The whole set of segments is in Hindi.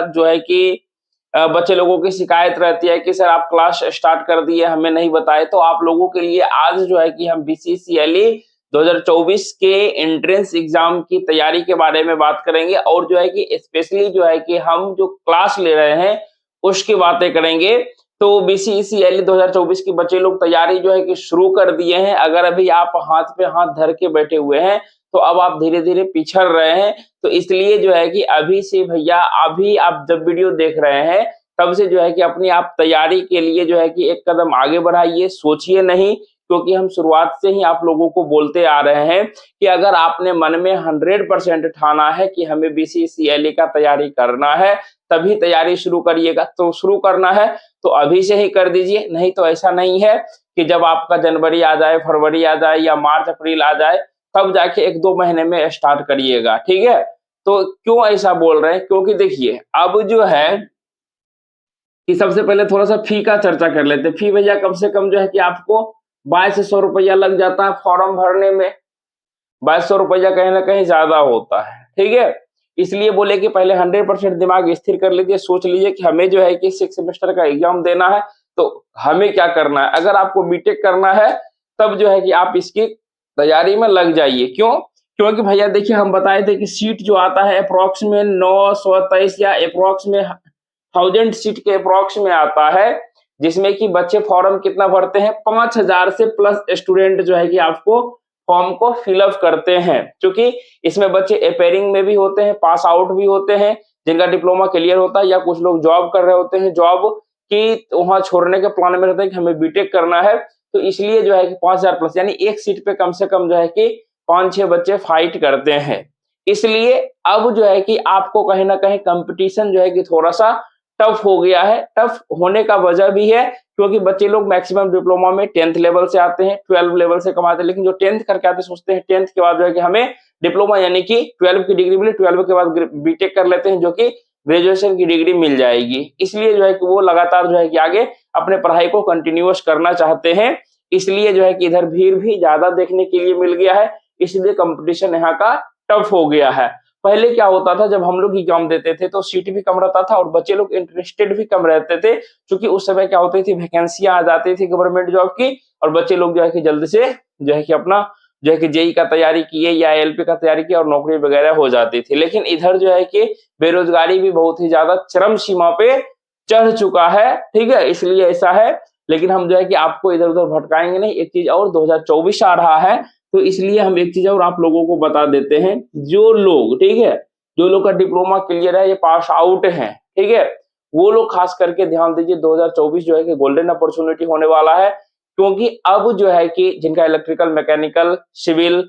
जो है कि बच्चे लोगों की शिकायत रहती है कि सर आप क्लास स्टार्ट कर दिए, हमें नहीं बताए। तो आप लोगों के लिए आज जो है कि हम बीसीसीएलई 2024 के एंट्रेंस एग्जाम की तैयारी के बारे में बात करेंगे और जो है कि स्पेशली जो है कि हम जो क्लास ले रहे हैं उसकी बातें करेंगे। तो बीसीसीएलई 2024 के बच्चे लोग तैयारी जो है कि शुरू कर दिए हैं। अगर अभी आप हाथ पे हाथ धर के बैठे हुए हैं तो अब आप धीरे-धीरे पिछड़ रहे हैं। तो इसलिए जो है कि अभी से भैया अभी आप जब वीडियो देख रहे हैं तब से जो है कि अपनी आप तैयारी के लिए जो है कि एक कदम आगे बढ़ाइए, सोचिए नहीं, क्योंकि हम शुरुआत से ही आप लोगों को बोलते आ रहे हैं कि अगर आपने मन में 100% ठाना है कि हमें बीसीसीएलई का तैयारी करना है, तभी तैयारी शुरू करिएगा। तो शुरू करना है तो अभी से ही कर दीजिए, नहीं तो ऐसा नहीं है कि जब आपका जनवरी आ जाए, फरवरी आ जाए या मार्च अप्रैल आ जाए तब जाके 1-2 महीने में स्टार्ट करिएगा, ठीक है? तो क्यों ऐसा बोल रहे हैं? क्योंकि देखिए अब जो है कि सबसे पहले थोड़ा-सा फी का चर्चा कर लेते हैं। फी भैया कम से कम जो है कि आपको 2200 रुपया लग जाता है फॉर्म भरने में। 2200 रुपया कहीं न कहीं ज़्यादा होता है, ठीक है? इसलिए बोले कि पहले 100% दिमाग स्थिर कर लीजिए, सोच लीजिए कि हमें जो है कि 6 सेमेस्टर का एग्ज़ाम देना है, तो हमें क्या करना है? अगर आपको बीटेक करना है, तब जो है कि आप इसकी तैयारी में लग जाइए। क्यों? क्योंकि भैया देखिए हम बताए थे कि सीट जो आता है अप्रॉक्स में 923 या अप्रॉक्स में 1000 सीट के अप्रॉक्स में आता है, जिसमें कि बच्चे फॉर्म कितना भरते हैं 5000 से प्लस स्टूडेंट जो है कि आपको फॉर्म को फिलअप करते हैं। क्योंकि इसमें बच्चे अपेयरिंग में भी होते हैं, पास आउट भी होते हैं, जिनका डिप्लोमा क्लियर होता है या कुछ लोग जॉब कर रहे होते हैं, जॉब की वहाँ छोड़ने के प्लान में रहते हैं कि हमें बीटेक करना है। तो इसलिए जो है कि 5000 प्लस यानी एक सीट पे कम से कम जो है कि 5-6 बच्चे फाइट करते हैं। इसलिए अब जो है कि आपको कहीं न कहीं कॉम्पिटिशन जो है कि थोड़ा-सा टफ हो गया है। टफ होने का वजह भी है क्योंकि बच्चे लोग मैक्सिमम डिप्लोमा में 10th लेवल से आते हैं, 12 लेवल से कमाते हैं, लेकिन जो 10th करके आते हैं सोचते हैं 10th के बाद जो है कि हमें डिप्लोमा यानी कि 12 की डिग्री मिले, 12 के बाद बीटेक कर लेते हैं जो कि ग्रेजुएशन की डिग्री मिल जाएगी। इसलिए जो है कि वो लगातार जो है कि आगे अपने पढ़ाई को कंटिन्यूअस करना चाहते हैं। इसलिए जो है कि इधर भीड़ भी ज़्यादा देखने के लिए मिल गया है, इसलिए कॉम्पिटिशन यहाँ का टफ हो गया है। पहले क्या होता था जब हम लोग एग्जाम देते थे तो सीट भी कम रहता था और बच्चे लोग इंटरेस्टेड भी कम रहते थे, क्योंकि उस समय क्या होती थी वैकेंसियां आ जाती थी गवर्नमेंट जॉब की और बच्चे लोग जो है कि जल्दी से जो है कि अपना जो है कि जेई का तैयारी किए या एलपी का तैयारी किया और नौकरी वगैरह हो जाती थी। लेकिन इधर जो है कि बेरोजगारी भी बहुत ही ज्यादा चरम सीमा पे चढ़ चुका है, ठीक है, इसलिए ऐसा है। लेकिन हम जो है कि आपको इधर उधर भटकाएंगे नहीं। एक चीज और 2024 आ रहा है तो इसलिए हम एक चीज और आप लोगों को बता देते हैं, जो लोग, ठीक है, जो लोग का डिप्लोमा क्लियर है, ये पास आउट है, ठीक है, वो लोग खास करके ध्यान दीजिए 2024 जो है कि गोल्डन अपॉर्चुनिटी होने वाला है। क्योंकि अब जो है कि जिनका इलेक्ट्रिकल, मैकेनिकल, सिविल,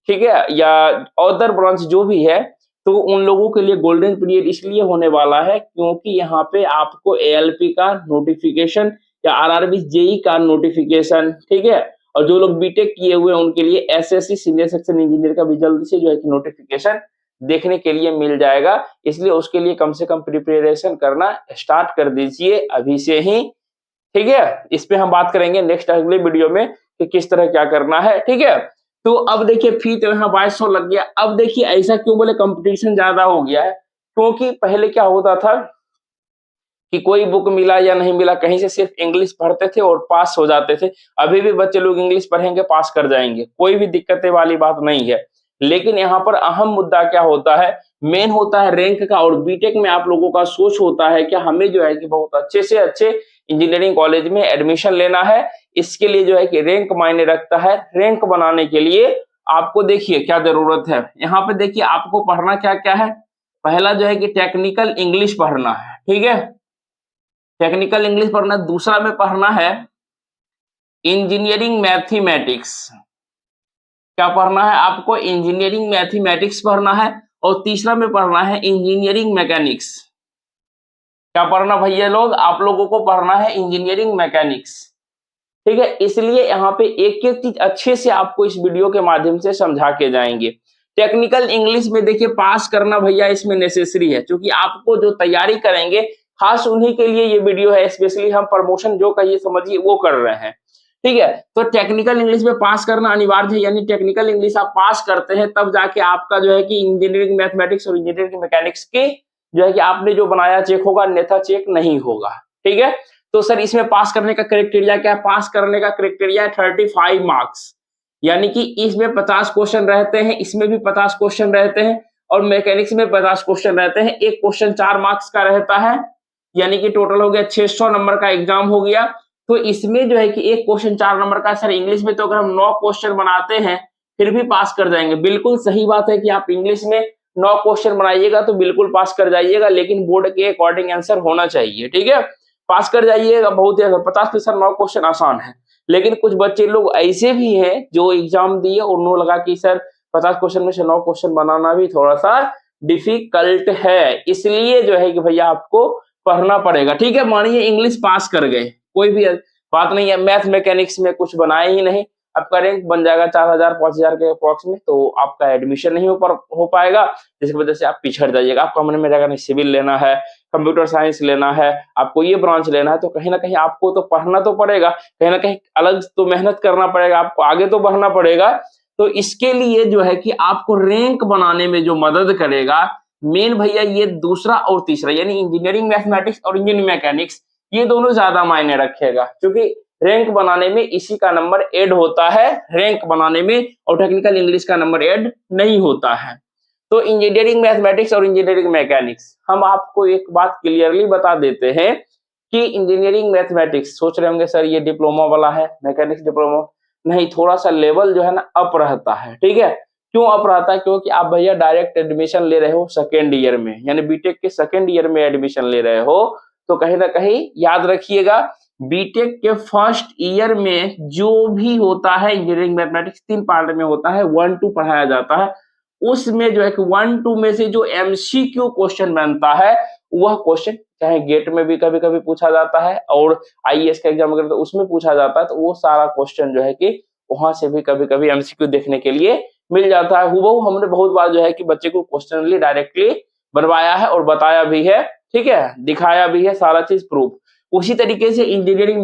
ठीक है, या अदर ब्रांच जो भी है, तो उन लोगों के लिए गोल्डन पीरियड इसलिए होने वाला है क्योंकि यहाँ पे आपको एएलपी का नोटिफिकेशन या आरआरबी जेई का नोटिफिकेशन, ठीक है, और जो लोग बीटेक किए हुए हैं उनके लिए एसएससी सीनियर सेक्शन इंजीनियर का भी जल्द से जो है कि नोटिफिकेशन देखने के लिए मिल जाएगा। इसलिए उसके लिए कम से कम प्रिपरेशन करना स्टार्ट कर दीजिए अभी से ही, ठीक है। इस पे हम बात करेंगे नेक्स्ट अगले वीडियो में कि किस तरह क्या करना है, ठीक है। तो अब देखिए फी तो यहाँ 2200 लग गया। अब देखिए ऐसा क्यों बोले कंपटीशन ज्यादा हो गया है, क्योंकि पहले क्या होता था कि कोई बुक मिला या नहीं मिला, कहीं से सिर्फ इंग्लिश पढ़ते थे और पास हो जाते थे। अभी भी बच्चे लोग इंग्लिश पढ़ेंगे, पास कर जाएंगे, कोई भी दिक्कतें वाली बात नहीं है। लेकिन यहाँ पर अहम मुद्दा क्या होता है, मेन होता है रैंक का। और बीटेक में आप लोगों का सोच होता है कि हमें जो है कि बहुत अच्छे से अच्छे इंजीनियरिंग कॉलेज में एडमिशन लेना है। इसके लिए जो है कि रैंक मायने रखता है। रैंक बनाने के लिए आपको देखिए क्या जरूरत है। यहाँ पे देखिए आपको पढ़ना क्या क्या है। पहला जो है कि टेक्निकल इंग्लिश पढ़ना है, ठीक है, टेक्निकल इंग्लिश पढ़ना। दूसरा में पढ़ना है इंजीनियरिंग मैथमेटिक्स। क्या पढ़ना है आपको? इंजीनियरिंग मैथमेटिक्स पढ़ना है। और तीसरा में पढ़ना है इंजीनियरिंग मैकेनिक्स। क्या पढ़ना भैया लोग? आप लोगों को पढ़ना है इंजीनियरिंग मैकेनिक्स, ठीक है। इसलिए यहाँ पे एक एक चीज अच्छे से आपको इस वीडियो के माध्यम से समझा के जाएंगे। टेक्निकल इंग्लिश में देखिए पास करना भैया इसमें नेसेसरी है, क्योंकि आपको जो तैयारी करेंगे खास उन्हीं के लिए ये वीडियो है। स्पेशली हम प्रमोशन जो कहिए समझिए वो कर रहे हैं, ठीक है। तो टेक्निकल इंग्लिश में पास करना अनिवार्य है, यानी टेक्निकल इंग्लिश आप पास करते हैं तब जाके आपका जो है कि इंजीनियरिंग मैथमेटिक्स और इंजीनियरिंग मैकेनिक्स की जो है कि आपने जो बनाया चेक होगा, अन्यथा चेक नहीं होगा। ठीक है, तो सर इसमें पास करने का क्राइटेरिया क्या है? पास करने का क्राइटेरिया है 35 मार्क्स, यानी कि इसमें 50 क्वेश्चन रहते हैं, इसमें भी 50 क्वेश्चन रहते हैं और मैकेनिक्स में 50 क्वेश्चन रहते हैं। एक क्वेश्चन 4 मार्क्स का रहता है, यानी कि टोटल हो गया 600 नंबर का एग्जाम हो गया। तो इसमें जो है कि एक क्वेश्चन 4 नंबर का। सर इंग्लिश में तो अगर हम 9 क्वेश्चन बनाते हैं फिर भी पास कर जाएंगे। बिल्कुल सही बात है कि आप इंग्लिश में 9 क्वेश्चन बनाइएगा तो बिल्कुल पास कर जाइएगा, लेकिन बोर्ड के अकॉर्डिंग आंसर होना चाहिए। ठीक है, पास कर जाइएगा, बहुत ही 50% 9 क्वेश्चन आसान है। लेकिन कुछ बच्चे लोग ऐसे भी हैं जो एग्जाम दिए और उन्होंने लगा कि सर 50 क्वेश्चन में से 9 क्वेश्चन बनाना भी थोड़ा सा डिफिकल्ट है, इसलिए जो है कि भैया आपको पढ़ना पड़ेगा। ठीक है, मानिए इंग्लिश पास कर गए, कोई भी बात नहीं है, मैथ मैकेनिक्स में कुछ बनाए ही नहीं, आपका रैंक बन जाएगा 4000 5000 के अप्रॉक्स में, तो आपका एडमिशन नहीं हो पाएगा, जिसकी वजह से आप पिछड़ जाइएगा। आपका मन में रहेगा नहीं सिविल लेना है, कंप्यूटर साइंस लेना है, आपको ये ब्रांच लेना है, तो कहीं ना कहीं आपको तो पढ़ना तो पड़ेगा, कहीं ना कहीं अलग तो मेहनत करना पड़ेगा, आपको आगे तो बढ़ना पड़ेगा। तो इसके लिए जो है कि आपको रैंक बनाने में जो मदद करेगा मेन भैया, ये दूसरा और तीसरा, यानी इंजीनियरिंग मैथमेटिक्स और इंजीनियरिंग मैकेनिक्स, ये दोनों ज्यादा मायने रखेगा, क्योंकि रैंक बनाने में इसी का नंबर ऐड होता है, रैंक बनाने में, और टेक्निकल इंग्लिश का नंबर ऐड नहीं होता है। तो इंजीनियरिंग मैथमेटिक्स और इंजीनियरिंग मैकेनिक्स, हम आपको एक बात क्लियरली बता देते हैं कि इंजीनियरिंग मैथमेटिक्स, सोच रहे होंगे सर ये डिप्लोमा वाला है, मैकेनिक्स डिप्लोमा नहीं, थोड़ा सा लेवल जो है ना अप रहता है। ठीक है, क्यों अप रहता है? क्योंकि आप भैया डायरेक्ट एडमिशन ले रहे हो सेकेंड ईयर में, यानी बीटेक के सेकेंड ईयर में एडमिशन ले रहे हो, तो कहीं ना कहीं याद रखिएगा बीटेक के फर्स्ट ईयर में जो भी होता है इंजीनियरिंग मैथमेटिक्स 3 पार्ट में होता है, 1-2 पढ़ाया जाता है, उसमें जो है कि 1-2 में से जो एमसीक्यू क्वेश्चन बनता है, वह क्वेश्चन चाहे गेट में भी कभी कभी पूछा जाता है और आईएएस का एग्जाम वगैरह तो उसमें पूछा जाता है, तो वो सारा क्वेश्चन जो है कि वहां से भी कभी कभी एमसीक्यू देखने के लिए मिल जाता है। हुबहू हमने बहुत बार जो है कि बच्चे को क्वेश्चनली डायरेक्टली बनवाया है और बताया भी है, ठीक है, दिखाया भी है, सारा चीज प्रूफ। उसी तरीके से इंजीनियरिंग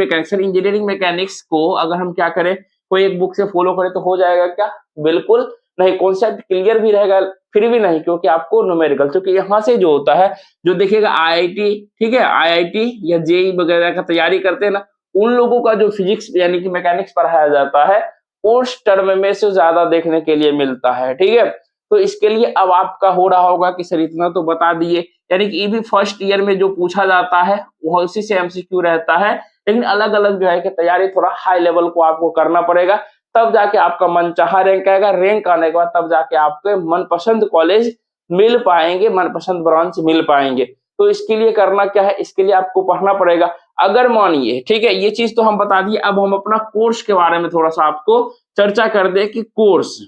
मैकेनिक्स को अगर हम क्या करें, कोई एक बुक से फॉलो करें तो हो जाएगा क्या? बिल्कुल नहीं, कॉन्सेप्ट क्लियर भी रहेगा फिर भी नहीं, क्योंकि आपको न्यूमेरिकल, क्योंकि यहाँ से जो होता है, जो देखिएगा आईआईटी, ठीक है, आईआईटी या जेई वगैरह का तैयारी करते हैं ना, उन लोगों का जो फिजिक्स यानी कि मैकेनिक्स पढ़ाया जाता है उस टर्म में से ज्यादा देखने के लिए मिलता है। ठीक है, तो इसके लिए अब आपका हो रहा होगा कि सर इतना तो बता दिए, यानी कि ये भी फर्स्ट ईयर में जो पूछा जाता है वो उसी से एमसीक्यू रहता है, लेकिन अलग अलग जो है कि तैयारी थोड़ा हाई लेवल को आपको करना पड़ेगा, तब जाके आपका मनचाहा रैंक आएगा। रैंक आने के बाद तब जाके आपके मनपसंद कॉलेज मिल पाएंगे, मनपसंद ब्रांच मिल पाएंगे। तो इसके लिए करना क्या है, इसके लिए आपको पढ़ना पड़ेगा। अगर मानिए, ठीक है, ये चीज तो हम बता दिए, अब हम अपना कोर्स के बारे में थोड़ा सा आपको चर्चा कर दे कि कोर्स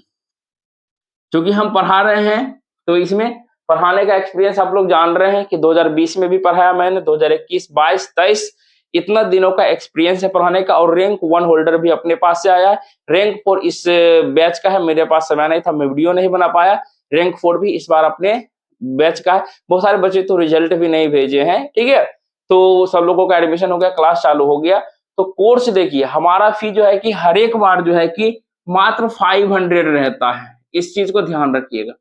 क्योंकि हम पढ़ा रहे हैं, तो इसमें पढ़ाने का एक्सपीरियंस आप लोग जान रहे हैं कि 2020 में भी पढ़ाया मैंने, 2021, 22, 23 इतना दिनों का एक्सपीरियंस है पढ़ाने का, और रैंक 1 होल्डर भी अपने पास से आया है। रैंक 4 इस बैच का है, मेरे पास समय नहीं था, मैं वीडियो नहीं बना पाया। रैंक 4 भी इस बार अपने बैच का है। बहुत सारे बच्चे तो रिजल्ट भी नहीं भेजे हैं, ठीक है, तो सब लोगों का एडमिशन हो गया, क्लास चालू हो गया। तो कोर्स देखिए, हमारा फी जो है कि हर एक बार जो है कि मात्र 500 रहता है, इस चीज को ध्यान रखिएगा।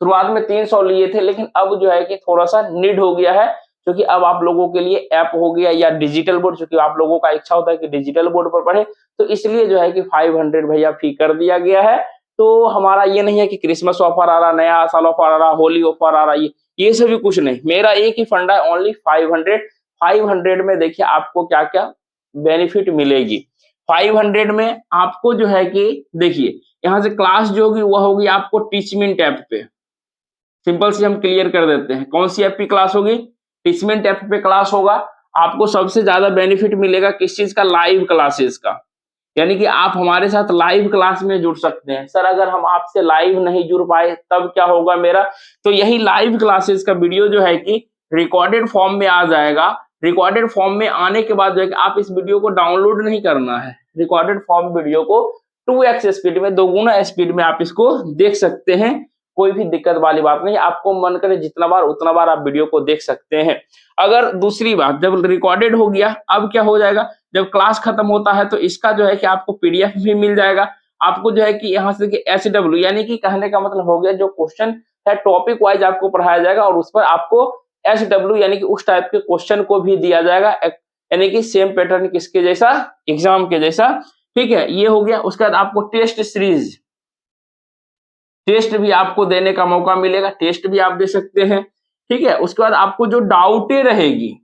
शुरुआत में 300 लिए थे, लेकिन अब जो है कि थोड़ा सा नीड हो गया है, क्योंकि अब आप लोगों के लिए ऐप हो गया या डिजिटल बोर्ड, क्योंकि आप लोगों का इच्छा होता है कि डिजिटल बोर्ड पर पढ़े, तो इसलिए जो है कि 500 भैया फी कर दिया गया है। तो हमारा ये नहीं है कि क्रिसमस ऑफर आ रहा, नया साल ऑफर आ रहा, होली ऑफर आ रहा, ये सभी कुछ नहीं। मेरा एक ही फंडा है, ओनली 500। 500 में देखिए आपको क्या क्या बेनिफिट मिलेगी। 500 में आपको जो है कि देखिए, यहाँ से क्लास जो होगी वह होगी आपको टीचमेंट ऐप पे। सिंपल से हम क्लियर कर देते हैं, कौन सी ऐप की क्लास होगी? टीचमेंट ऐप पे क्लास होगा। आपको सबसे ज्यादा बेनिफिट मिलेगा किस चीज का? लाइव क्लासेस का, यानी कि आप हमारे साथ लाइव क्लास में जुड़ सकते हैं। सर अगर हम आपसे लाइव नहीं जुड़ पाए तब क्या होगा मेरा? तो यही लाइव क्लासेस का वीडियो जो है कि रिकॉर्डेड फॉर्म में आ जाएगा। रिकॉर्डेड फॉर्म में आने के बाद जो है कि आप इस वीडियो को डाउनलोड नहीं करना है, रिकॉर्डेड फॉर्म वीडियो को 2x स्पीड में, 2 गुना स्पीड में आप इसको देख सकते हैं। कोई भी दिक्कत वाली बात नहीं, आपको मन करे जितना बार उतना बार आप वीडियो को देख सकते हैं। अगर दूसरी बात, जब रिकॉर्डेड हो गया, अब क्या हो जाएगा, जब क्लास खत्म होता है तो इसका जो है कि आपको पीडीएफ भी मिल जाएगा। आपको जो है कि यहाँ से एचडब्ल्यू, यानी कि कहने का मतलब हो गया जो क्वेश्चन है टॉपिक वाइज आपको पढ़ाया जाएगा और उस पर आपको SW यानी कि उस टाइप के क्वेश्चन को भी दिया जाएगा, यानी कि सेम पैटर्न किसके जैसा, एग्जाम के जैसा। ठीक है, ये हो गया। उसके बाद आपको टेस्ट सीरीज, टेस्ट भी आपको देने का मौका मिलेगा, टेस्ट भी आप दे सकते हैं। ठीक है, उसके बाद आपको जो डाउटें रहेगी,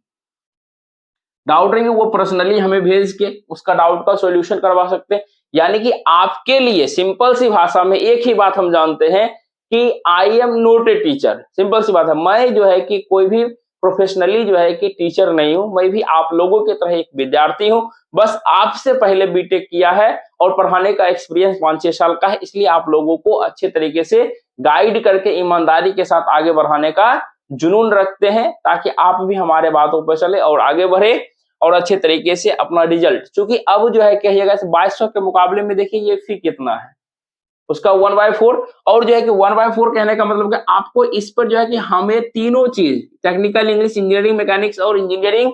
डाउट रहेंगे वो पर्सनली हमें भेज के उसका डाउट का सॉल्यूशन करवा सकते हैं। यानी कि आपके लिए सिंपल सी भाषा में एक ही बात हम जानते हैं कि I am not a teacher. Simple सी बात है, मैं जो है कि कोई भी प्रोफेशनली जो है कि टीचर नहीं हूं, मैं भी आप लोगों की तरह एक विद्यार्थी हूं। बस आपसे पहले बीटेक किया है और पढ़ाने का एक्सपीरियंस 5-6 साल का है, इसलिए आप लोगों को अच्छे तरीके से गाइड करके ईमानदारी के साथ आगे बढ़ाने का जुनून रखते हैं, ताकि आप भी हमारे बातों पर चले और आगे बढ़े और अच्छे तरीके से अपना रिजल्ट, क्योंकि अब जो है कहिएगा 2200 के मुकाबले में देखिए ये फी कितना है, उसका 1/4। और जो है कि 1/4 कहने का मतलब कि आपको इस पर जो है कि हमें तीनों चीज, टेक्निकल, इंग्लिश, इंजीनियरिंग मैकेनिक्स और इंजीनियरिंग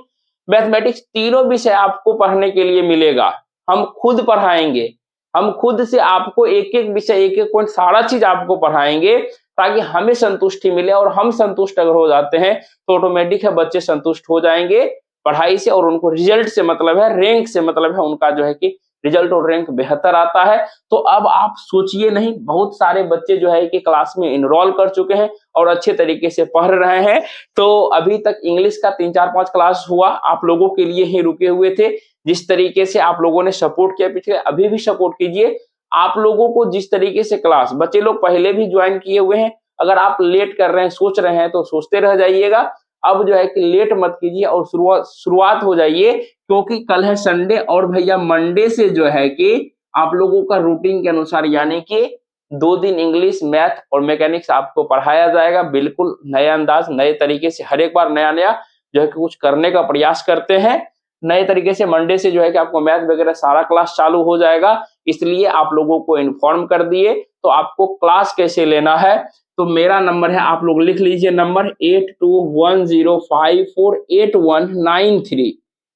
मैथमेटिक्स, तीनों विषय आपको पढ़ने के लिए मिलेगा। हम खुद पढ़ाएंगे, हम खुद से आपको एक एक विषय, एक एक पॉइंट, सारा चीज आपको पढ़ाएंगे, ताकि हमें संतुष्टि मिले। और हम संतुष्ट अगर हो जाते हैं तो ऑटोमेटिक है बच्चे संतुष्ट हो जाएंगे पढ़ाई से, और उनको रिजल्ट से मतलब है, रैंक से मतलब है, उनका जो है कि रिजल्ट और रैंक बेहतर आता है। तो अब आप सोचिए नहीं, बहुत सारे बच्चे जो है कि क्लास में इनरोल कर चुके हैं और अच्छे तरीके से पढ़ रहे हैं। तो अभी तक इंग्लिश का 3-4-5 क्लास हुआ, आप लोगों के लिए ही रुके हुए थे। जिस तरीके से आप लोगों ने सपोर्ट किया पीछे, अभी भी सपोर्ट कीजिए। आप लोगों को जिस तरीके से क्लास बच्चे लोग पहले भी ज्वाइन किए हुए हैं, अगर आप लेट कर रहे हैं, सोच रहे हैं, तो सोचते रह जाइएगा। अब जो है कि लेट मत कीजिए और शुरुआत हो जाइए, क्योंकि कल है संडे और भैया मंडे से जो है कि आप लोगों का रूटीन के अनुसार, यानी कि 2 दिन इंग्लिश, मैथ और मैकेनिक्स आपको पढ़ाया जाएगा, बिल्कुल नए अंदाज, नए तरीके से। हर एक बार नया नया जो है कि कुछ करने का प्रयास करते हैं नए तरीके से। मंडे से जो है कि आपको मैथ वगैरह सारा क्लास चालू हो जाएगा, इसलिए आप लोगों को इन्फॉर्म कर दिए। तो आपको क्लास कैसे लेना है, तो मेरा नंबर है, आप लोग लिख लीजिए नंबर 8210548193।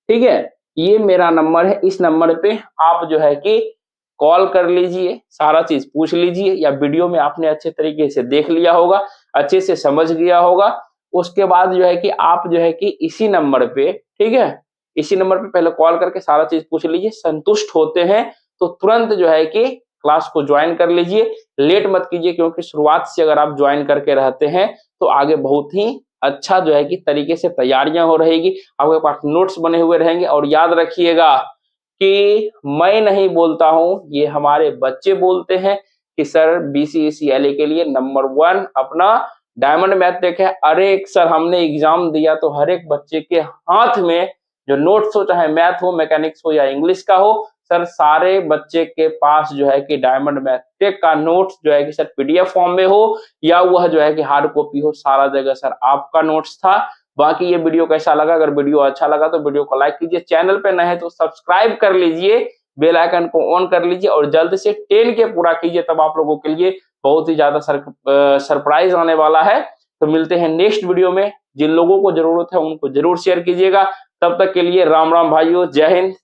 ठीक है, ये मेरा नंबर है। इस नंबर पे आप जो है कि कॉल कर लीजिए, सारा चीज पूछ लीजिए, या वीडियो में आपने अच्छे तरीके से देख लिया होगा, अच्छे से समझ गया होगा। उसके बाद जो है कि आप जो है कि इसी नंबर पे, ठीक है, इसी नंबर पे पहले कॉल करके सारा चीज पूछ लीजिए। संतुष्ट होते हैं तो तुरंत जो है कि क्लास को ज्वाइन कर लीजिए, लेट मत कीजिए, क्योंकि शुरुआत से अगर आप ज्वाइन करके रहते हैं तो आगे बहुत ही अच्छा जो है कि तरीके से तैयारियां हो रहेगी, आपके पास नोट्स बने हुए रहेंगे। और याद रखिएगा कि मैं नहीं बोलता हूं, ये हमारे बच्चे बोलते हैं कि सर BCSE के लिए नंबर 1 अपना डायमंड मैथ देखे। अरे सर हमने एग्जाम दिया तो हर एक बच्चे के हाथ में जो नोट्स हो, चाहे मैथ हो, मैकेनिक्स हो या इंग्लिश का हो, सर सारे बच्चे के पास जो है कि डायमंड मैथटेक का नोट्स जो है कि सर PDF फॉर्म में हो या वह जो है कि हार्ड कॉपी हो, सारा जगह सर आपका नोट्स था। बाकी ये वीडियो कैसा लगा, अगर वीडियो अच्छा लगा तो वीडियो को लाइक कीजिए, चैनल पे नए हैं तो सब्सक्राइब कर लीजिए, बेल आइकन को ऑन कर लीजिए और जल्द से 10 के पूरा कीजिए, तब आप लोगों के लिए बहुत ही ज्यादा सरप्राइज आने वाला है। तो मिलते हैं नेक्स्ट वीडियो में। जिन लोगों को जरूरत है उनको जरूर शेयर कीजिएगा। तब तक के लिए राम राम भाइयों, जय हिंद।